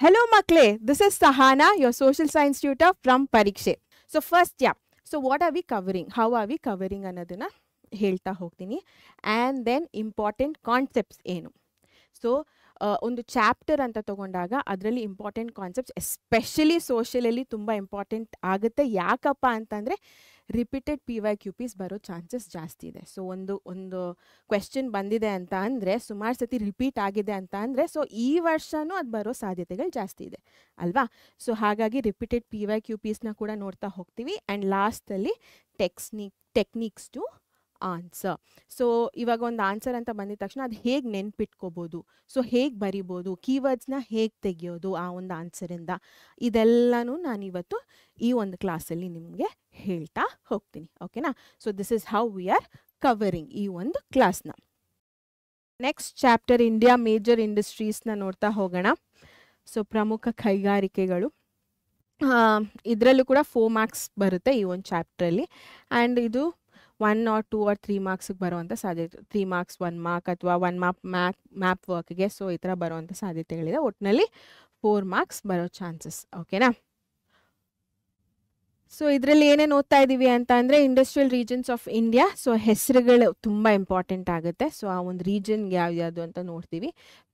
Hello Makle, this is Sahana, your social science tutor from Parikshe. So first, so what are we covering? How are we covering ಅನ್ನೋದನ್ನ ಹೇಳ್ತಾ ಹೋಗ್ತೀನಿ. And then important concepts ಏನು. So ಒಂದು chapter ಅಂತ ತಗೊಂಡಾಗ ಅದರಲ್ಲಿ important concepts especially ಸೋಷಿಯಲಲ್ಲಿ ತುಂಬ important ಆಗುತ್ತೆ. ಯಾಕಪ್ಪ ಅಂತಂದರೆ ರಿಪೀಟೆಡ್ PYQPs ಬರೋ ಚಾನ್ಸಸ್ ಜಾಸ್ತಿ ಇದೆ. ಸೊ ಒಂದು ಕ್ವೆಶ್ಚನ್ ಬಂದಿದೆ ಅಂತ ಅಂದರೆ ಸುಮಾರು ಸತಿ ರಿಪೀಟ್ ಆಗಿದೆ ಅಂತ ಅಂದರೆ ಸೊ ಈ ವರ್ಷವೂ ಅದು ಬರೋ ಸಾಧ್ಯತೆಗಳು ಜಾಸ್ತಿ ಇದೆ ಅಲ್ವಾ. ಸೊ ಹಾಗಾಗಿ ರಿಪೀಟೆಡ್ PYQPsನ ಕೂಡ ನೋಡ್ತಾ ಹೋಗ್ತೀವಿ. ಆ್ಯಂಡ್ ಲಾಸ್ಟಲ್ಲಿ ಟೆಕ್ನಿಕ್ಸ್ ಟು ಆನ್ಸರ್. ಸೊ ಇವಾಗ ಒಂದು ಆನ್ಸರ್ ಅಂತ ಬಂದಿದ ತಕ್ಷಣ ಅದು ಹೇಗೆ ನೆನ್ಪಿಟ್ಕೋಬೋದು, ಸೊ ಹೇಗೆ ಬರಿಬೋದು, ಕೀವರ್ಡ್ಸ್ನ ಹೇಗೆ ತೆಗಿಯೋದು ಆ ಒಂದು ಆನ್ಸರಿಂದ, ಇದೆಲ್ಲನೂ ನಾನಿವತ್ತು ಈ ಒಂದು ಕ್ಲಾಸಲ್ಲಿ ನಿಮಗೆ ಹೇಳ್ತಾ ಹೋಗ್ತೀನಿ. ಓಕೆನಾ. So this is how we are covering ಈ ಒಂದು ಕ್ಲಾಸ್ನ. ನೆಕ್ಸ್ಟ್ ಚಾಪ್ಟರ್ ಇಂಡಿಯಾ ಮೇಜರ್ ಇಂಡಸ್ಟ್ರೀಸ್ನ ನೋಡ್ತಾ ಹೋಗೋಣ. ಸೊ ಪ್ರಮುಖ ಕೈಗಾರಿಕೆಗಳು, ಇದರಲ್ಲೂ ಕೂಡ 4 ಮಾರ್ಕ್ಸ್ ಬರುತ್ತೆ ಈ ಒಂದು ಚಾಪ್ಟ್ರಲ್ಲಿ. ಆ್ಯಂಡ್ ಇದು 1 or 2 or 3 ಮಾರ್ಕ್ಸ್ಗೆ ಬರುವಂಥ ಸಾಧ್ಯತೆ, 3 ಮಾರ್ಕ್ಸ್ 1 ಮಾರ್ಕ್ ಅಥವಾ 1 ಮ್ಯಾಪ್ ವರ್ಕ್ಗೆ, ಸೊ ಈ ಥರ ಬರುವಂಥ ಸಾಧ್ಯತೆಗಳಿದೆ. ಒಟ್ಟಿನಲ್ಲಿ 4 ಮಾರ್ಕ್ಸ್ ಬರೋ ಚಾನ್ಸಸ್. ಓಕೆನಾ. ಸೊ ಇದರಲ್ಲಿ ಏನೇನು ಓದ್ತಾ ಇದ್ದೀವಿ ಅಂತ ಅಂದರೆ industrial regions of India. So ಹೆಸರುಗಳು ತುಂಬ ಇಂಪಾರ್ಟೆಂಟ್ ಆಗುತ್ತೆ. ಸೊ ಆ ಒಂದು ರೀಜನ್ಗೆ ಯಾವ್ಯಾವುದು ಅಂತ ನೋಡ್ತೀವಿ.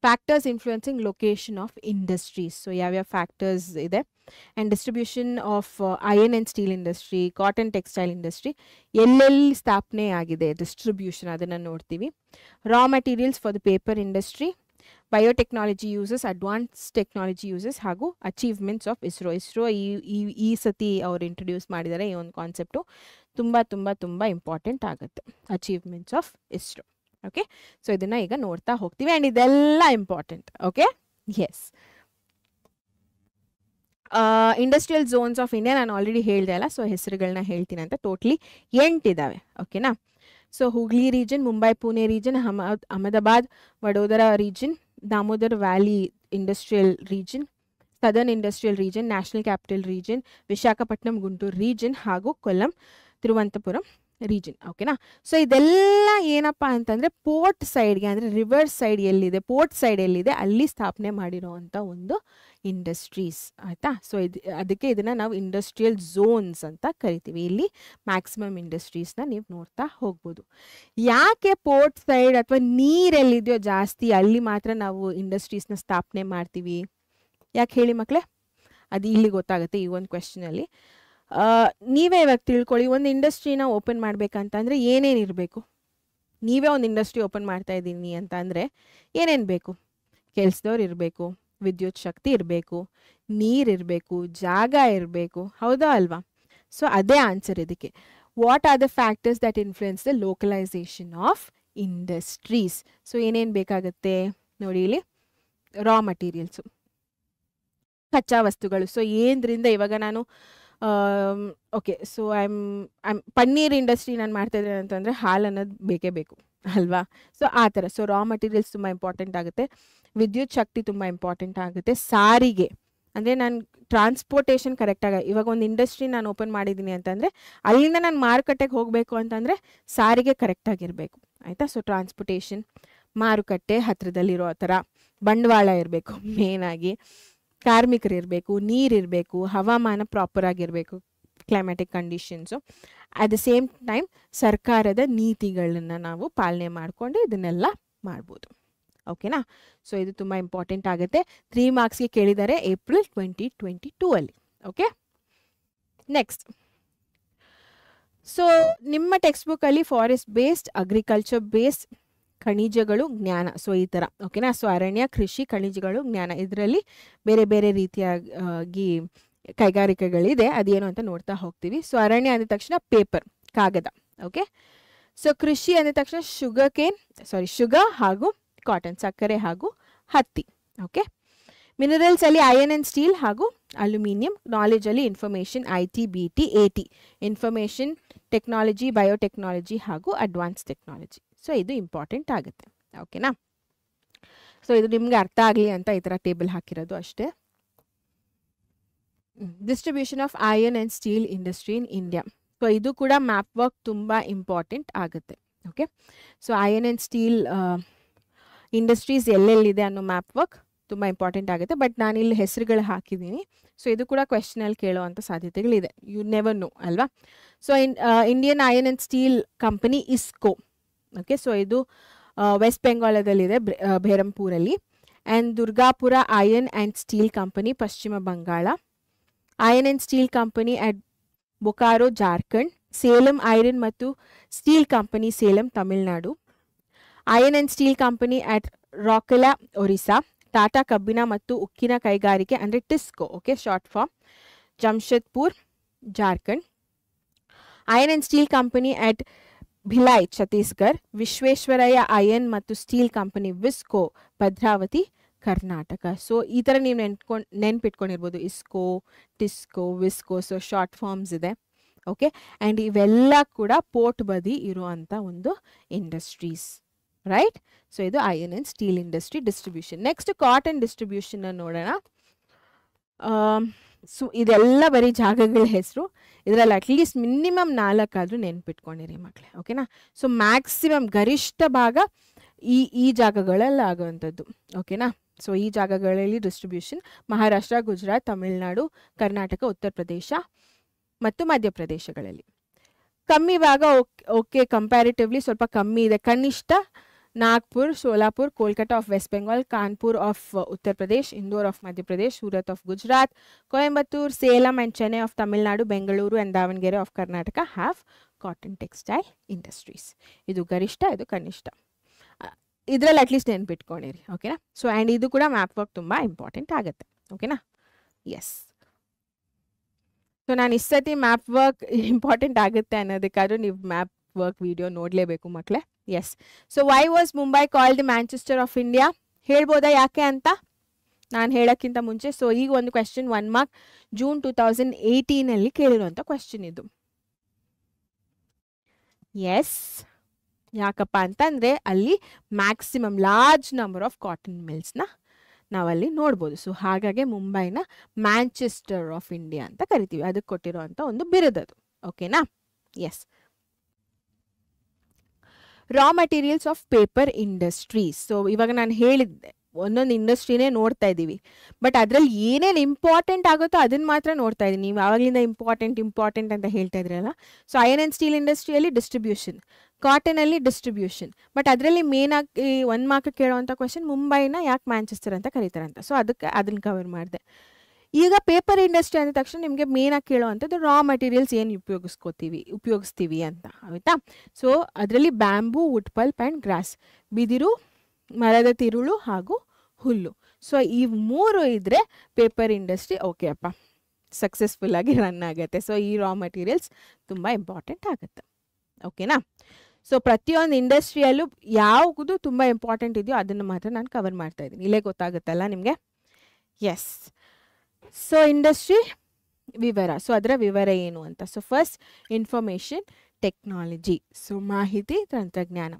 Factors influencing location of industries. So ಯಾವ್ಯಾವ ಫ್ಯಾಕ್ಟರ್ಸ್ ಇದೆ. And distribution of iron and steel industry, cotton textile industry, ಎಲ್ಲೆಲ್ಲಿ ಸ್ಥಾಪನೆ ಆಗಿದೆ ಡಿಸ್ಟ್ರಿಬ್ಯೂಷನ್, ಅದನ್ನು ನೋಡ್ತೀವಿ. Raw materials for the paper industry, biotechnology uses, advance technology uses ಹಾಗೂ ಅಚೀವ್ಮೆಂಟ್ಸ್ ಆಫ್ ಇಸ್ರೋ. ಈ ಸತಿ ಅವ್ರು ಇಂಟ್ರೊಡ್ಯೂಸ್ ಮಾಡಿದ್ದಾರೆ ಈ ಒಂದು ಕಾನ್ಸೆಪ್ಟು. ತುಂಬ ಇಂಪಾರ್ಟೆಂಟ್ ಆಗುತ್ತೆ, achievements of ISRO. Okay. So ಇದನ್ನು ಈಗ ನೋಡ್ತಾ ಹೋಗ್ತೀವಿ. ಆ್ಯಂಡ್ ಇದೆಲ್ಲ important. Okay. Yes. Industrial zones of India ನಾನು ಆಲ್ರೆಡಿ ಹೇಳಿದೆ ಅಲ್ಲ. ಸೊ ಹೆಸರುಗಳನ್ನ ಹೇಳ್ತೀನಿ ಅಂತ. ಟೋಟ್ಲಿ 8 ಇದ್ದಾವೆ. ಓಕೆನಾ. So Hugli region, Mumbai Pune region, Ahmedabad Vadodara region, Damodar valley industrial region, southern industrial region, national capital region, Visakhapatnam Guntur region ಹಾಗೂ ಕೊಲ್ಲಂ ತಿರುವನಂತಪುರಂ ರೀಜನ್. ಓಕೆನಾ. ಸೊ ಇದೆಲ್ಲ ಏನಪ್ಪ ಅಂತಂದರೆ ಪೋರ್ಟ್ ಸೈಡ್ಗೆ, ಅಂದರೆ ರಿವರ್ ಸೈಡ್ ಎಲ್ಲಿದೆ, ಪೋರ್ಟ್ ಸೈಡ್ ಎಲ್ಲಿದೆ ಅಲ್ಲಿ ಸ್ಥಾಪನೆ ಮಾಡಿರೋವಂಥ ಒಂದು ಇಂಡಸ್ಟ್ರೀಸ್. ಆಯಿತಾ. ಸೊ ಅದಕ್ಕೆ ಇದನ್ನು ನಾವು ಇಂಡಸ್ಟ್ರಿಯಲ್ ಝೋನ್ಸ್ ಅಂತ ಕರಿತೀವಿ. ಇಲ್ಲಿ ಮ್ಯಾಕ್ಸಿಮಮ್ ಇಂಡಸ್ಟ್ರೀಸ್ನ ನೀವು ನೋಡ್ತಾ ಹೋಗ್ಬೋದು. ಯಾಕೆ ಪೋರ್ಟ್ ಸೈಡ್ ಅಥವಾ ನೀರೆಲ್ಲಿದೆಯೋ ಜಾಸ್ತಿ ಅಲ್ಲಿ ಮಾತ್ರ ನಾವು ಇಂಡಸ್ಟ್ರೀಸ್ನ ಸ್ಥಾಪನೆ ಮಾಡ್ತೀವಿ? ಯಾಕೆ ಹೇಳಿ ಮಕ್ಕಳೇ? ಅದು ಇಲ್ಲಿ ಗೊತ್ತಾಗುತ್ತೆ ಈ ಒಂದು ಕ್ವೆಶ್ಚನಲ್ಲಿ. ನೀವೇ ಇವಾಗ ತಿಳ್ಕೊಳ್ಳಿ, ಒಂದು ಇಂಡಸ್ಟ್ರಿನ ಓಪನ್ ಮಾಡಬೇಕಂತಂದರೆ ಏನೇನು ಇರಬೇಕು? ನೀವೇ ಒಂದು ಇಂಡಸ್ಟ್ರಿ ಓಪನ್ ಮಾಡ್ತಾ ಇದ್ದೀನಿ ಅಂತ ಅಂದರೆ ಏನೇನು ಬೇಕು? ಕೆಲಸದವ್ರು ಇರಬೇಕು, ವಿದ್ಯುತ್ ಶಕ್ತಿ ಇರಬೇಕು, ನೀರಿರಬೇಕು, ಜಾಗ ಇರಬೇಕು. ಹೌದಾ ಅಲ್ವಾ? ಸೊ ಅದೇ ಆನ್ಸರ್ ಇದಕ್ಕೆ. What are the factors that influence the localisation of industries? So ಏನೇನು ಬೇಕಾಗುತ್ತೆ ನೋಡಿ ಇಲ್ಲಿ. ರಾ ಮಟೀರಿಯಲ್ಸು, ಕಚ್ಚಾ ವಸ್ತುಗಳು. ಸೊ ಏನರಿಂದ ಇವಾಗ ನಾನು ಓಕೆ, ಸೊ ಪನ್ನೀರ್ ಇಂಡಸ್ಟ್ರಿ ನಾನು ಮಾಡ್ತಾಯಿದ್ದೇನೆ ಅಂತಂದರೆ ಹಾಲು ಅನ್ನೋದು ಬೇಕೇ ಬೇಕು ಅಲ್ವಾ. ಸೊ ಆ ಥರ. ಸೊ ರಾ ಮಟೀರಿಯಲ್ಸ್ ತುಂಬ ಇಂಪಾರ್ಟೆಂಟ್ ಆಗುತ್ತೆ. ವಿದ್ಯುತ್ ಶಕ್ತಿ ತುಂಬ ಇಂಪಾರ್ಟೆಂಟ್ ಆಗುತ್ತೆ. ಸಾರಿಗೆ ಅಂದರೆ ನಾನು ಟ್ರಾನ್ಸ್ಪೋರ್ಟೇಷನ್ ಕರೆಕ್ಟಾಗಿ, ಇವಾಗ ಒಂದು ಇಂಡಸ್ಟ್ರಿ ನಾನು ಓಪನ್ ಮಾಡಿದ್ದೀನಿ ಅಂತಂದರೆ ಅಲ್ಲಿಂದ ನಾನು ಮಾರುಕಟ್ಟೆಗೆ ಹೋಗಬೇಕು ಅಂತಂದರೆ ಸಾರಿಗೆ ಕರೆಕ್ಟಾಗಿರಬೇಕು. ಆಯಿತಾ. ಸೊ ಟ್ರಾನ್ಸ್ಪೋರ್ಟೇಷನ್, ಮಾರುಕಟ್ಟೆ ಹತ್ತಿರದಲ್ಲಿರೋ ಥರ, ಬಂಡವಾಳ ಇರಬೇಕು ಮೇನಾಗಿ, ಕಾರ್ಮಿಕರು ಇರಬೇಕು, ನೀರಿರಬೇಕು, ಹವಾಮಾನ ಪ್ರಾಪರ್ ಆಗಿರಬೇಕು, climatic conditions. At the same time ಸರ್ಕಾರದ ನೀತಿಗಳನ್ನು ನಾವು ಪಾಲನೆ ಮಾಡಿಕೊಂಡು ಇದನ್ನೆಲ್ಲ ಮಾಡ್ಬೋದು. ಓಕೆನಾ. ಸೊ ಇದು ತುಂಬ ಇಂಪಾರ್ಟೆಂಟ್ ಆಗುತ್ತೆ. 3 ಮಾರ್ಕ್ಸ್ಗೆ ಕೇಳಿದ್ದಾರೆ ಏಪ್ರಿಲ್ 2022 ಅಲ್ಲಿ. ಓಕೆ. ನೆಕ್ಸ್ಟ್, ಸೊ ನಿಮ್ಮ ಟೆಕ್ಸ್ಟ್ ಬುಕ್ಕಲ್ಲಿ ಫಾರೆಸ್ಟ್ ಬೇಸ್ಡ್, ಅಗ್ರಿಕಲ್ಚರ್ ಬೇಸ್ಡ್, ಖನಿಜಗಳು, ಜ್ಞಾನ, ಸೊ ಈ ಥರ. ಓಕೆನಾ. ಸೊ ಅರಣ್ಯ, ಕೃಷಿ, ಖನಿಜಗಳು, ಜ್ಞಾನ, ಇದರಲ್ಲಿ ಬೇರೆ ಬೇರೆ ರೀತಿಯಾಗಿ ಕೈಗಾರಿಕೆಗಳಿದೆ. ಅದೇನು ಅಂತ ನೋಡ್ತಾ ಹೋಗ್ತೀವಿ. ಸೊ ಅರಣ್ಯ ಅಂದ ತಕ್ಷಣ ಪೇಪರ್, ಕಾಗದ. ಓಕೆ. ಸೊ ಕೃಷಿ ಅಂದ ತಕ್ಷಣ ಶುಗರ್ ಹಾಗೂ ಕಾಟನ್, ಸಕ್ಕರೆ ಹಾಗೂ ಹತ್ತಿ. ಓಕೆ. ಮಿನರಲ್ಸಲ್ಲಿ ಐರನ್ ಆ್ಯಂಡ್ ಸ್ಟೀಲ್ ಹಾಗೂ ಅಲ್ಯೂಮಿನಿಯಂ. ನಾಲೆಜಲ್ಲಿ information, IT, BT, AT, information technology, biotechnology ಹಾಗೂ ಅಡ್ವಾನ್ಸ್ ಟೆಕ್ನಾಲಜಿ. ಸೊ ಇದು ಇಂಪಾರ್ಟೆಂಟ್ ಆಗುತ್ತೆ. ಓಕೆನಾ. ಸೊ ಇದು ನಿಮ್ಗೆ ಅರ್ಥ ಆಗಲಿ ಅಂತ ಈ ಥರ ಟೇಬಲ್ ಹಾಕಿರೋದು ಅಷ್ಟೇ. Distribution of iron and steel industry in India. So ಇದು ಕೂಡ ಮ್ಯಾಪ್ ವರ್ಕ್ ತುಂಬ ಇಂಪಾರ್ಟೆಂಟ್ ಆಗುತ್ತೆ. Okay. So iron and steel industries ಎಲ್ಲೆಲ್ಲಿದೆ ಅನ್ನೋ ಮ್ಯಾಪ್ ವರ್ಕ್ ತುಂಬ ಇಂಪಾರ್ಟೆಂಟ್ ಆಗುತ್ತೆ. ಬಟ್ ನಾನಿಲ್ಲಿ ಹೆಸರುಗಳು ಹಾಕಿದ್ದೀನಿ. ಸೊ ಇದು ಕೂಡ ಕ್ವೆಶ್ಚನಲ್ಲಿ ಕೇಳುವಂಥ ಸಾಧ್ಯತೆಗಳಿದೆ. ಯು ನೆವರ್ ನೋ ಅಲ್ವಾ. So Indian iron and steel company IISCO. Okay, so ಇದು ವೆಸ್ಟ್ ಬೆಂಗಾಲದಲ್ಲಿದೆ, ಬೇರಂಪೂರಲ್ಲಿ. And Durgapur iron and steel company Paschim Bangala. Iron and steel company at Bokaro Jharkhand. Salem iron ಮತ್ತು steel company Salem Tamil Nadu. Iron and steel company at Rourkela Orissa. Tata ಕಬ್ಬಿಣ ಮತ್ತು ಉಕ್ಕಿನ ಕೈಗಾರಿಕೆ ಅಂದರೆ TISCO, okay short form, Jamshedpur Jharkhand. Iron and steel company at Bhilai Chhattisgarh. Visvesvaraya iron ಮತ್ತು steel company VISCO Bhadravati Karnataka. So ಈ ಥರ ನೀವು ನೆನ್ಪಿಟ್ಕೊಂಡಿರ್ಬೋದು, IISCO, TISCO, VISCO. So short forms ಇದೆ. ಓಕೆ, ಆ್ಯಂಡ್ ಇವೆಲ್ಲ ಕೂಡ ಪೋರ್ಟ್ ಬದಿ ಇರುವಂಥ ಒಂದು ಇಂಡಸ್ಟ್ರೀಸ್, ರೈಟ್. ಸೊ ಇದು iron and steel industry distribution. Next cotton distribution ನೋಡೋಣ. ಸೊ ಇದೆಲ್ಲ ಬರೀ ಜಾಗಗಳ ಹೆಸರು. ಇದರಲ್ಲಿ ಅಟ್ಲೀಸ್ಟ್ ಮಿನಿಮಮ್ 4 ಆದರೂ ನೆನ್ಪಿಟ್ಕೊಂಡಿರಿ ಮಕ್ಕಳೇ, ಓಕೆನಾ. ಸೊ ಮ್ಯಾಕ್ಸಿಮಮ್ ಗರಿಷ್ಠ ಭಾಗ ಈ ಜಾಗಗಳಲ್ಲಿ ಆಗುವಂಥದ್ದು, ಓಕೆನಾ. ಸೊ ಈ ಜಾಗಗಳಲ್ಲಿ ಡಿಸ್ಟ್ರಿಬ್ಯೂಷನ್ ಮಹಾರಾಷ್ಟ್ರ, ಗುಜರಾತ್, ತಮಿಳುನಾಡು, ಕರ್ನಾಟಕ, ಉತ್ತರ ಪ್ರದೇಶ ಮತ್ತು ಮಧ್ಯಪ್ರದೇಶಗಳಲ್ಲಿ. ಕಮ್ಮಿ ಭಾಗ ಓಕೆ ಕಂಪ್ಯಾರಿಟಿವ್ಲಿ ಸ್ವಲ್ಪ ಕಮ್ಮಿ ಇದೆ. ಕನಿಷ್ಠ Nagpur, Solapur, Kolkata of west Bengal, Kanpur of Uttar Pradesh, Indore of Madhya Pradesh, Surat of Gujarat, Coimbatore, Salem and Chennai of Tamil Nadu, Bengaluru and Davangere of Karnataka have cotton textile industries. ಇದು ಗರಿಷ್ಠ, ಇದು ಕನಿಷ್ಠ. ಇದರಲ್ಲಿ ಅಟ್ಲೀಸ್ಟ್ ನೆನ್ಪಿಟ್ಕೊಂಡಿರಿ, ಓಕೆನಾ. ಸೊ ಆ್ಯಂಡ್ ಇದು ಕೂಡ ಮ್ಯಾಪ್ ವರ್ಕ್ ತುಂಬ ಇಂಪಾರ್ಟೆಂಟ್ ಆಗುತ್ತೆ, ಓಕೆನಾ. ಎಸ್, ಸೊ ನಾನು ಇಷ್ಟತಿ ಮ್ಯಾಪ್ ವರ್ಕ್ ಇಂಪಾರ್ಟೆಂಟ್ ಆಗುತ್ತೆ ಅನ್ನೋದಕ್ಕಾದ್ರೂ ನೀವು ಮ್ಯಾಪ್ ವರ್ಕ್ ವಿಡಿಯೋ ನೋಡಲೇಬೇಕು ಮಕ್ಕಳೇ. Yes, so why was Mumbai called the Manchester of India? ಹೇಳ್ಬೋದಾ ಯಾಕೆ ಅಂತ ನಾನು ಹೇಳೋಕ್ಕಿಂತ ಮುಂಚೆ. ಸೊ ಈಗ ಒಂದು ಕ್ವೆಶ್ಚನ್ 1 ಮಾರ್ಕ್ ಜೂನ್ 2018 ಕೇಳಿರುವಂಥ ಕ್ವೆಶ್ಚನ್ ಇದು. ಎಸ್, ಯಾಕಪ್ಪ ಅಂತಂದರೆ ಅಲ್ಲಿ maximum large number of cotton ಮಿಲ್ಸ್ನ ನಾವಲ್ಲಿ ನೋಡ್ಬೋದು. ಸೊ ಹಾಗಾಗಿ ಮುಂಬೈನ ಮ್ಯಾಂಚೆಸ್ಟರ್ ಆಫ್ ಇಂಡಿಯಾ ಅಂತ ಕರಿತೀವಿ. ಅದಕ್ಕೆ ಕೊಟ್ಟಿರೋವಂಥ ಒಂದು ಬಿರುದದು, ಓಕೆನಾ. Yes, raw materials of paper industries. So ಇವಾಗ ನಾನು ಹೇಳಿದ್ದೆ ಒಂದೊಂದು ಇಂಡಸ್ಟ್ರಿನೇ ನೋಡ್ತಾ ಇದ್ದೀವಿ, ಬಟ್ ಅದರಲ್ಲಿ ಏನೇನು ಇಂಪಾರ್ಟೆಂಟ್ ಆಗುತ್ತೋ ಅದನ್ನು ಮಾತ್ರ ನೋಡ್ತಾ ಇದ್ದೀನಿ. ನೀವು ಆವಾಗಲಿಂದ ಇಂಪಾರ್ಟೆಂಟ್ ಅಂತ ಹೇಳ್ತಾ ಇದ್ರಲ್ಲ. ಸೊ ಐರನ್ ಆ್ಯಂಡ್ ಸ್ಟೀಲ್ ಇಂಡಸ್ಟ್ರಿಯಲ್ಲಿ ಡಿಸ್ಟ್ರಿಬ್ಯೂಷನ್, ಕಾಟನಲ್ಲಿ ಡಿಸ್ಟ್ರಿಬ್ಯೂಷನ್. ಬಟ್ ಅದರಲ್ಲಿ ಮೇನ್ ಆಗಿ 1 ಮಾರ್ಕ್ ಕೇಳೋವಂಥ ಕ್ವೆಶನ್ ಮುಂಬೈನ ಯಾಕೆ ಮ್ಯಾಂಚೆಸ್ಟರ್ ಅಂತ ಕರೀತಾರಂತ. ಸೊ ಅದನ್ನು ಕವರ್ ಮಾಡಿದೆ. ಈಗ ಪೇಪರ್ ಇಂಡಸ್ಟ್ರಿ ಅಂದ ತಕ್ಷಣ ನಿಮಗೆ ಮೇನಾಗಿ ಕೇಳೋವಂಥದ್ದು ರಾ ಮಟೀರಿಯಲ್ಸ್ ಏನು ಉಪಯೋಗಿಸ್ತೀವಿ ಅಂತ, ಆಯಿತಾ. ಸೊ ಅದರಲ್ಲಿ bamboo, wood pulp and grass, ಬಿದಿರು, ಮರದ ತಿರುಳು ಹಾಗೂ ಹುಲ್ಲು. ಸೊ ಈ 3 ಇದ್ದರೆ ಪೇಪರ್ ಇಂಡಸ್ಟ್ರಿ ಓಕೆ ಅಪ್ಪ ಸಕ್ಸಸ್ಫುಲ್ಲಾಗಿ ರನ್ ಆಗುತ್ತೆ. ಸೊ ಈ ರಾ ಮಟೀರಿಯಲ್ಸ್ ತುಂಬ ಇಂಪಾರ್ಟೆಂಟ್ ಆಗುತ್ತೆ, ಓಕೆನಾ. ಸೊ ಪ್ರತಿಯೊಂದು ಇಂಡಸ್ಟ್ರಿಯಲ್ಲೂ ಯಾವುದು ತುಂಬ ಇಂಪಾರ್ಟೆಂಟ್ ಇದೆಯೋ ಅದನ್ನು ಮಾತ್ರ ನಾನು ಕವರ್ ಮಾಡ್ತಾ ಇದ್ದೀನಿ. ಇಲ್ಲೇ ಗೊತ್ತಾಗುತ್ತಲ್ಲ ನಿಮಗೆ. ಎಸ್, ಸೊ ಇಂಡಸ್ಟ್ರಿ ವಿವರ. ಸೊ ಅದರ ವಿವರ ಏನು ಅಂತ. So first information technology. So ಮಾಹಿತಿ ತಂತ್ರಜ್ಞಾನ.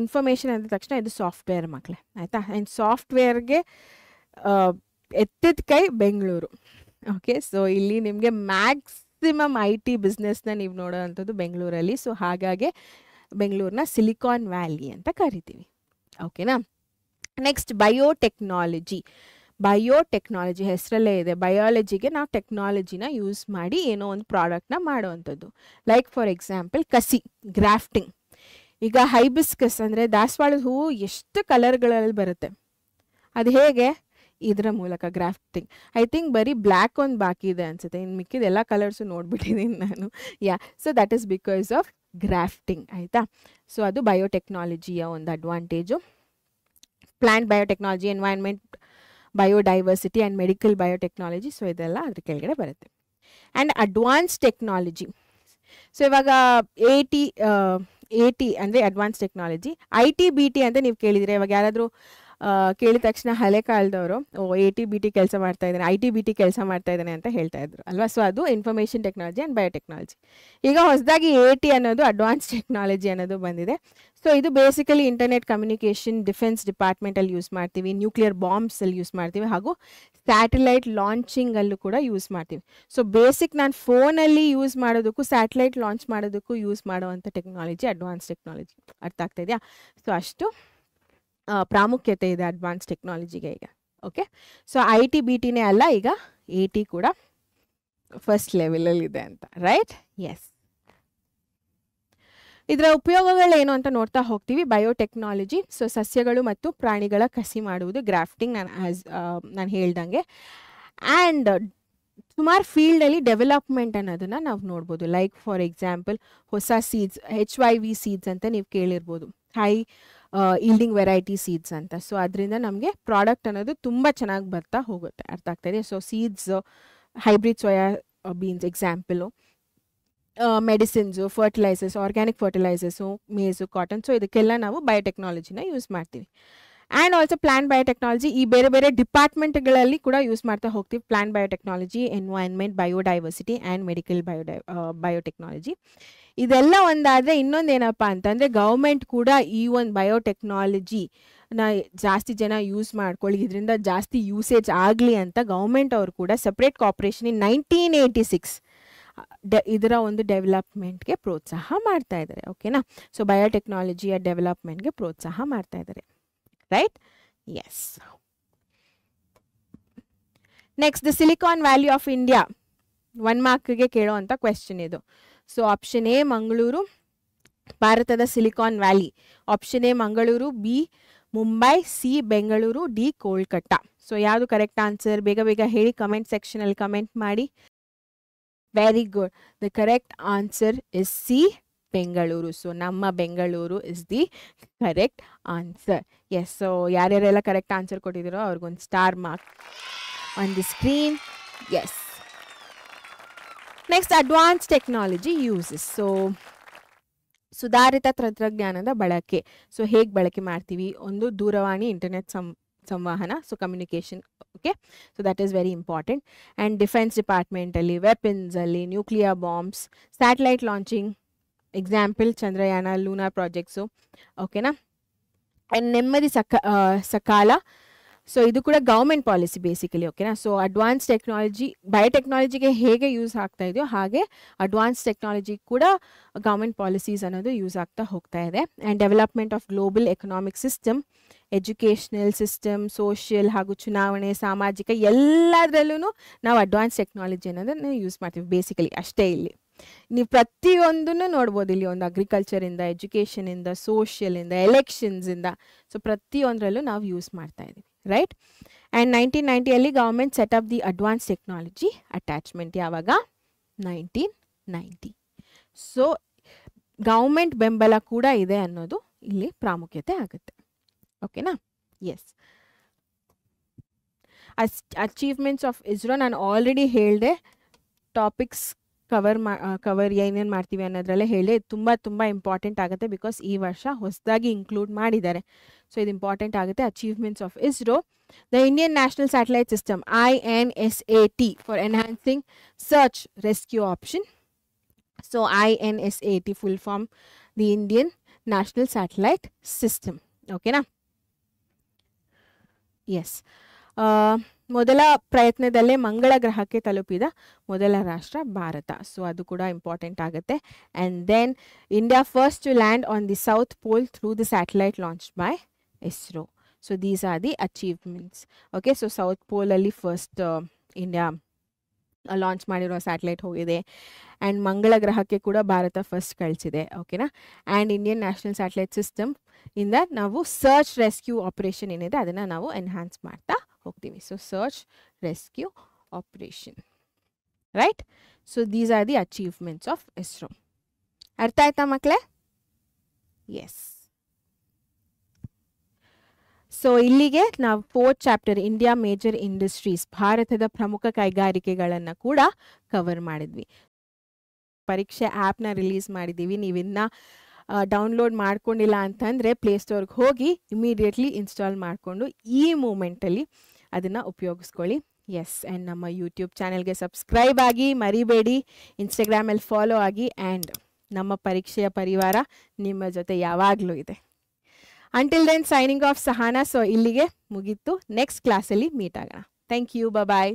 ಇನ್ಫಾರ್ಮೇಷನ್ ಅಂದ ತಕ್ಷಣ ಇದು ಸಾಫ್ಟ್ವೇರ್ ಮಕ್ಕಳೇ, ಆಯಿತಾ. ಆ್ಯಂಡ್ ಸಾಫ್ಟ್ವೇರ್ಗೆ ಎತ್ತಿದ ಕೈ ಬೆಂಗಳೂರು, ಓಕೆ. ಸೊ ಇಲ್ಲಿ ನಿಮಗೆ ಮ್ಯಾಕ್ಸಿಮಮ್ IT ಬಿಸ್ನೆಸ್ನ ನೀವು ನೋಡೋವಂಥದ್ದು ಬೆಂಗಳೂರಲ್ಲಿ. ಸೊ ಹಾಗಾಗಿ ಬೆಂಗಳೂರನ್ನ ಸಿಲಿಕಾನ್ ವ್ಯಾಲಿ ಅಂತ ಕರಿತೀವಿ, ಓಕೆನಾ. Next biotechnology. ಹೆಸರಲ್ಲೇ ಇದೆ. ಬಯಾಲಜಿಗೆ ನಾವು ಟೆಕ್ನಾಲಜಿನ ಯೂಸ್ ಮಾಡಿ ಏನೋ ಒಂದು ಪ್ರಾಡಕ್ಟ್ನ ಮಾಡೋವಂಥದ್ದು. ಲೈಕ್ ಫಾರ್ ಎಕ್ಸಾಂಪಲ್ ಕಸಿ, ಗ್ರಾಫ್ಟಿಂಗ್. ಈಗ ಹೈಬಿಸ್ಕಸ್ ಅಂದರೆ ದಾಸವಾಳದ ಹೂವು ಎಷ್ಟು ಕಲರ್ಗಳಲ್ಲಿ ಬರುತ್ತೆ, ಅದು ಹೇಗೆ? ಇದರ ಮೂಲಕ ಗ್ರಾಫ್ಟಿಂಗ್. ಐ ಥಿಂಕ್ ಬರೀ ಬ್ಲ್ಯಾಕ್ ಒಂದು ಬಾಕಿ ಇದೆ ಅನ್ಸುತ್ತೆ, ಇನ್ನು ಮಿಕ್ಕಿದ ಎಲ್ಲ ಕಲರ್ಸು ನೋಡ್ಬಿಟ್ಟಿದ್ದೀನಿ ನಾನು. So that is because of grafting, ಆಯಿತಾ. ಸೊ ಅದು ಬಯೋಟೆಕ್ನಾಲಜಿಯ ಒಂದು advantage. Plant biotechnology, environment biodiversity and medical biotechnology. So ಇದೆಲ್ಲ ಅದ್ರ ಕೆಳಗಡೆ ಬರುತ್ತೆ. And advance technology. ಸೊ ಇವಾಗ AT ಅಂದರೆ ಅಡ್ವಾನ್ಸ್ ಟೆಕ್ನಾಲಜಿ. IT BT ಅಂತ ನೀವು ಕೇಳಿದರೆ, ಇವಾಗ ಯಾರಾದರೂ ಕೇಳಿದ ತಕ್ಷಣ ಹಳೆ ಕಾಲದವರು AT BT ಕೆಲಸ ಮಾಡ್ತಾ ಇದ್ದಾನೆ, IT BT ಕೆಲಸ ಮಾಡ್ತಾ ಇದ್ದಾನೆ ಅಂತ ಹೇಳ್ತಾ ಇದ್ರು ಅಲ್ವಾ. ಸೊ ಅದು ಇನ್ಫಾರ್ಮೇಷನ್ ಟೆಕ್ನಾಲಜಿ ಆ್ಯಂಡ್ ಬಯೋಟೆಕ್ನಾಲಜಿ. ಈಗ ಹೊಸದಾಗಿ AT ಅನ್ನೋದು ಅಡ್ವಾನ್ಸ್ ಟೆಕ್ನಾಲಜಿ ಅನ್ನೋದು ಬಂದಿದೆ. ಸೊ ಇದು ಬೇಸಿಕಲಿ ಇಂಟರ್ನೆಟ್ ಕಮ್ಯುನಿಕೇಷನ್, ಡಿಫೆನ್ಸ್ ಡಿಪಾರ್ಟ್ಮೆಂಟಲ್ಲಿ ಯೂಸ್ ಮಾಡ್ತೀವಿ, ನ್ಯೂಕ್ಲಿಯರ್ ಬಾಂಬ್ಸಲ್ಲಿ ಯೂಸ್ ಮಾಡ್ತೀವಿ, ಹಾಗೂ ಸ್ಯಾಟಲೈಟ್ ಲಾಂಚಿಂಗಲ್ಲೂ ಕೂಡ ಯೂಸ್ ಮಾಡ್ತೀವಿ. ಸೊ ಬೇಸಿಕ್ ನಾನು ಫೋನಲ್ಲಿ ಯೂಸ್ ಮಾಡೋದಕ್ಕೂ ಸ್ಯಾಟಲೈಟ್ ಲಾಂಚ್ ಮಾಡೋದಕ್ಕೂ ಯೂಸ್ ಮಾಡೋವಂಥ ಟೆಕ್ನಾಲಜಿ ಅಡ್ವಾನ್ಸ್ ಟೆಕ್ನಾಲಜಿ. ಅರ್ಥ ಆಗ್ತಾ ಇದೆಯಾ? ಸೊ ಅಷ್ಟು ಪ್ರಾಮುಖ್ಯತೆ ಇದೆ ಅಡ್ವಾನ್ಸ್ ಟೆಕ್ನಾಲಜಿಗೆ ಈಗ. ಓಕೆ, ಸೊ IT BTನೇ ಅಲ್ಲ, ಈಗ AT ಕೂಡ ಫಸ್ಟ್ ಲೆವೆಲಲ್ಲಿ ಇದೆ ಅಂತ, ರೈಟ್? ಎಸ್. ಇದರ ಉಪಯೋಗಗಳೇನು ಅಂತ ನೋಡ್ತಾ ಹೋಗ್ತೀವಿ. ಬಯೋಟೆಕ್ನಾಲಜಿ, ಸೊ ಸಸ್ಯಗಳು ಮತ್ತು ಪ್ರಾಣಿಗಳ ಕಸಿ ಮಾಡುವುದು, ಗ್ರಾಫ್ಟಿಂಗ್, ನಾನು ಹೇಳ್ದಂಗೆ. ಆ್ಯಂಡ್ ಸುಮಾರು ಫೀಲ್ಡಲ್ಲಿ ಡೆವಲಪ್ಮೆಂಟ್ ಅನ್ನೋದನ್ನು ನಾವು ನೋಡ್ಬೋದು. ಲೈಕ್ ಫಾರ್ ಎಕ್ಸಾಂಪಲ್ ಹೊಸ ಸೀಡ್ಸ್, HYV ಸೀಡ್ಸ್ ಅಂತ ನೀವು ಕೇಳಿರ್ಬೋದು, ಹೈ ಈಲ್ಡಿಂಗ್ ವೆರೈಟಿ ಸೀಡ್ಸ್ ಅಂತ. ಸೊ ಅದರಿಂದ ನಮಗೆ ಪ್ರಾಡಕ್ಟ್ ಅನ್ನೋದು ತುಂಬ ಚೆನ್ನಾಗಿ ಬರ್ತಾ ಹೋಗುತ್ತೆ. ಅರ್ಥ ಆಗ್ತಾಯಿದೆ? So seeds, hybrid soya beans example, medicines, fertilisers, organic fertilisers, maize, cotton. So ಇದಕ್ಕೆಲ್ಲ ನಾವು ಬಯೋಟೆಕ್ನಾಲಜಿನ ಯೂಸ್ ಮಾಡ್ತೀವಿ. ಆ್ಯಂಡ್ ಆಲ್ಸೋ ಪ್ಲಾಂಟ್ ಬಯೋಟೆಕ್ನಾಲಜಿ, ಈ ಬೇರೆ ಬೇರೆ ಡಿಪಾರ್ಟ್ಮೆಂಟ್ಗಳಲ್ಲಿ ಕೂಡ ಯೂಸ್ ಮಾಡ್ತಾ ಹೋಗ್ತೀವಿ. Plant biotechnology, environment, biodiversity and medical biotechnology. ಇದೆಲ್ಲ ಒಂದಾದರೆ ಇನ್ನೊಂದೇನಪ್ಪ ಅಂತಂದರೆ ಗೌರ್ಮೆಂಟ್ ಕೂಡ ಈ ಒಂದು ಬಯೋಟೆಕ್ನಾಲಜಿನ ಜಾಸ್ತಿ ಜನ ಯೂಸ್ ಮಾಡ್ಕೊಳ್ಳಿ, ಇದರಿಂದ ಜಾಸ್ತಿ ಯೂಸೇಜ್ ಆಗಲಿ ಅಂತ ಗೌರ್ಮೆಂಟ್ ಅವರು ಕೂಡ ಸಪ್ರೇಟ್ ಕಾರ್ಪೊರೇಷನ್ ಇನ್ 1986 ಇದರ ಒಂದು ಡೆವಲಪ್ಮೆಂಟ್ಗೆ ಪ್ರೋತ್ಸಾಹ ಮಾಡ್ತಾ ಇದ್ದಾರೆ. ಓಕೆನಾ? ಸೊ ಬಯೋಟೆಕ್ನಾಲಜಿಯ ಡೆವಲಪ್ಮೆಂಟ್ಗೆ ಪ್ರೋತ್ಸಾಹ ಮಾಡ್ತಾ ಇದ್ದಾರೆ, right? Yes. Next, the silicon valley of India. 1 ಮಾರ್ಕ್ಗೆ ಕೇಳೋವಂಥ ಕ್ವೆಶ್ಚನ್ ಇದು. ಸೊ ಆಪ್ಷನ್ ಎ ಮಂಗಳೂರು, ಭಾರತದ silicon valley. Option A Mangaluru, B Mumbai, C Bengaluru, D Kolkata. So ಯಾವುದು ಕರೆಕ್ಟ್ ಆನ್ಸರ್? ಬೇಗ ಬೇಗ ಹೇಳಿ, ಕಮೆಂಟ್ ಸೆಕ್ಷನಲ್ಲಿ ಕಮೆಂಟ್ ಮಾಡಿ. Very good. The correct answer is C, Bengaluru. So ನಮ್ಮ Bengaluru is the correct answer. Yes. So ಯಾರ್ಯಾರೆಲ್ಲ ಕರೆಕ್ಟ್ ಆನ್ಸರ್ ಕೊಟ್ಟಿದ್ದೀರೋ ಅವ್ರಿಗೊಂದು star mark on the screen. Yes. Next, advance technology uses. So ಸುಧಾರಿತ ತಂತ್ರಜ್ಞಾನದ ಬಳಕೆ. ಸೊ ಹೇಗೆ ಬಳಕೆ ಮಾಡ್ತೀವಿ? ಒಂದು ದೂರವಾಣಿ, ಇಂಟರ್ನೆಟ್ ಸಂವಹನ, so communication. Okay, so that is very important. And defence ಡಿಪಾರ್ಟ್ಮೆಂಟಲ್ಲಿ, ವೆಪನ್ಸಲ್ಲಿ, nuclear bombs, satellite launching, example Chandrayaan, lunar projects. ಓಕೆನಾ? ಆ್ಯಂಡ್ ನೆಮ್ಮದಿ ಸಕಾಲ. ಸೊ ಇದು ಕೂಡ ಗೌರ್ಮೆಂಟ್ ಪಾಲಿಸಿ ಬೇಸಿಕಲಿ. ಓಕೆನಾ? ಸೊ ಅಡ್ವಾನ್ಸ್ ಟೆಕ್ನಾಲಜಿ, ಬಯೋಟೆಕ್ನಾಲಜಿಗೆ ಹೇಗೆ ಯೂಸ್ ಆಗ್ತಾ ಇದೆಯೋ ಹಾಗೆ ಅಡ್ವಾನ್ಸ್ ಟೆಕ್ನಾಲಜಿ ಕೂಡ ಗೌರ್ಮೆಂಟ್ ಪಾಲಿಸೀಸ್ ಅನ್ನೋದು ಯೂಸ್ ಆಗ್ತಾ ಹೋಗ್ತಾ ಇದೆ. And development of global economic system, educational system, social ಹಾಗೂ ಚುನಾವಣೆ, ಸಾಮಾಜಿಕ ಎಲ್ಲದರಲ್ಲೂ ನಾವು ಅಡ್ವಾನ್ಸ್ ಟೆಕ್ನಾಲಜಿ ಅನ್ನೋದನ್ನು ಯೂಸ್ ಮಾಡ್ತೀವಿ ಬೇಸಿಕಲಿ. ಅಷ್ಟೇ ಇಲ್ಲಿ ನೀವು ಪ್ರತಿಯೊಂದನ್ನು ನೋಡ್ಬೋದು. ಇಲ್ಲಿ ಒಂದು ಅಗ್ರಿಕಲ್ಚರಿಂದ, ಎಜುಕೇಷನಿಂದ, ಸೋಷಿಯಲಿಂದ, ಎಲೆಕ್ಷನ್ಸಿಂದ, ಸೊ ಪ್ರತಿಯೊಂದರಲ್ಲೂ ನಾವು ಯೂಸ್ ಮಾಡ್ತಾ ಇದ್ದೀವಿ, right? And 1990 government set up the advance technology attachment. ಯಾವಾಗ? 1990. ಸೊ ಗೌರ್ಮೆಂಟ್ ಬೆಂಬಲ ಕೂಡ ಇದೆ ಅನ್ನೋದು ಇಲ್ಲಿ ಪ್ರಾಮುಖ್ಯತೆ ಆಗುತ್ತೆ. ಓಕೆನಾ? ಎಸ್. ಅಚೀವ್ಮೆಂಟ್ಸ್ ಆಫ್ ಇಸ್ರೋ ನಾನು ಆಲ್ರೆಡಿ ಹೇಳಿದೆ. ಟಾಪಿಕ್ಸ್ ಕವರ್ ಏನೇನು ಮಾಡ್ತೀವಿ ಅನ್ನೋದ್ರಲ್ಲೇ ಹೇಳಿ. ತುಂಬ ತುಂಬ ಇಂಪಾರ್ಟೆಂಟ್ ಆಗುತ್ತೆ, ಬಿಕಾಸ್ ಈ ವರ್ಷ ಹೊಸದಾಗಿ ಇನ್ಕ್ಲೂಡ್ ಮಾಡಿದ್ದಾರೆ. ಸೊ ಇದು ಇಂಪಾರ್ಟೆಂಟ್ ಆಗುತ್ತೆ. Achievements of ISRO: the Indian national satellite system, INSAT, for enhancing search rescue option. So INSAT full form the Indian national satellite system. ಓಕೆನಾ? ಎಸ್. ಮೊದಲ ಪ್ರಯತ್ನದಲ್ಲೇ ಮಂಗಳ ಗ್ರಹಕ್ಕೆ ತಲುಪಿದ ಮೊದಲ ರಾಷ್ಟ್ರ ಭಾರತ. ಸೊ ಅದು ಕೂಡ ಇಂಪಾರ್ಟೆಂಟ್ ಆಗುತ್ತೆ. And then India first to land on the south pole through the satellite launch by ISRO. So these are the achievements. Okay, so south ಪೋಲಲ್ಲಿ ಫಸ್ಟ್ ಇಂಡಿಯಾ ಲಾಂಚ್ ಮಾಡಿರೋ ಸ್ಯಾಟಲೈಟ್ ಹೋಗಿದೆ. ಆ್ಯಂಡ್ ಮಂಗಳ ಗ್ರಹಕ್ಕೆ ಕೂಡ ಭಾರತ ಫಸ್ಟ್ ಕಳಿಸಿದೆ. ಓಕೆನಾ? And Indian national satellite system ಇಂದ ನಾವು ಸರ್ಚ್ ರೆಸ್ಕ್ಯೂ ಆಪರೇಷನ್ ಏನಿದೆ ಅದನ್ನು ನಾವು ಎನ್ಹಾನ್ಸ್ ಮಾಡ್ತಾ ಹೋಗ್ತೀವಿ. So search rescue operation, right? So these are the achievements of ISRO. ಅರ್ಥ ಆಯ್ತಾ ಮಕ್ಕಳೇ? ಎಸ್. ಸೊ ಇಲ್ಲಿಗೆ ನಾವು 4th chapter India major industries, ಭಾರತದ ಪ್ರಮುಖ ಕೈಗಾರಿಕೆಗಳನ್ನು ಕೂಡ ಕವರ್ ಮಾಡಿದ್ವಿ. ಪರೀಕ್ಷೆ ಆ್ಯಪ್ನ ರಿಲೀಸ್ ಮಾಡಿದ್ದೀವಿ. ನೀವಿನ್ನ ಡೌನ್ಲೋಡ್ ಮಾಡ್ಕೊಂಡಿಲ್ಲ ಅಂತಂದರೆ ಪ್ಲೇಸ್ಟೋರ್ಗೆ ಹೋಗಿ ಇಮಿಡಿಯೇಟ್ಲಿ ಇನ್ಸ್ಟಾಲ್ ಮಾಡಿಕೊಂಡು ಈ ಮೂಮೆಂಟಲ್ಲಿ ಅದನ್ನು ಉಪಯೋಗಿಸ್ಕೊಳ್ಳಿ. ಎಸ್. ಆ್ಯಂಡ್ ನಮ್ಮ ಯೂಟ್ಯೂಬ್ ಚಾನೆಲ್ಗೆ ಸಬ್ಸ್ಕ್ರೈಬ್ ಆಗಿ ಮರಿಬೇಡಿ. ಇನ್ಸ್ಟಾಗ್ರಾಮಲ್ಲಿ ಫಾಲೋ ಆಗಿ. ಆ್ಯಂಡ್ ನಮ್ಮ ಪರೀಕ್ಷೆಯ ಪರಿವಾರ ನಿಮ್ಮ ಜೊತೆ ಯಾವಾಗಲೂ ಇದೆ. Until then, signing off, Sahana. So, ಇಲ್ಲಿಗೆ ಮುಗೀತು. ನೆಕ್ಸ್ಟ್ ಕ್ಲಾಸಲ್ಲಿ ಮೀಟ್ ಆಗೋಣ. Thank you. ಬಾಯ್.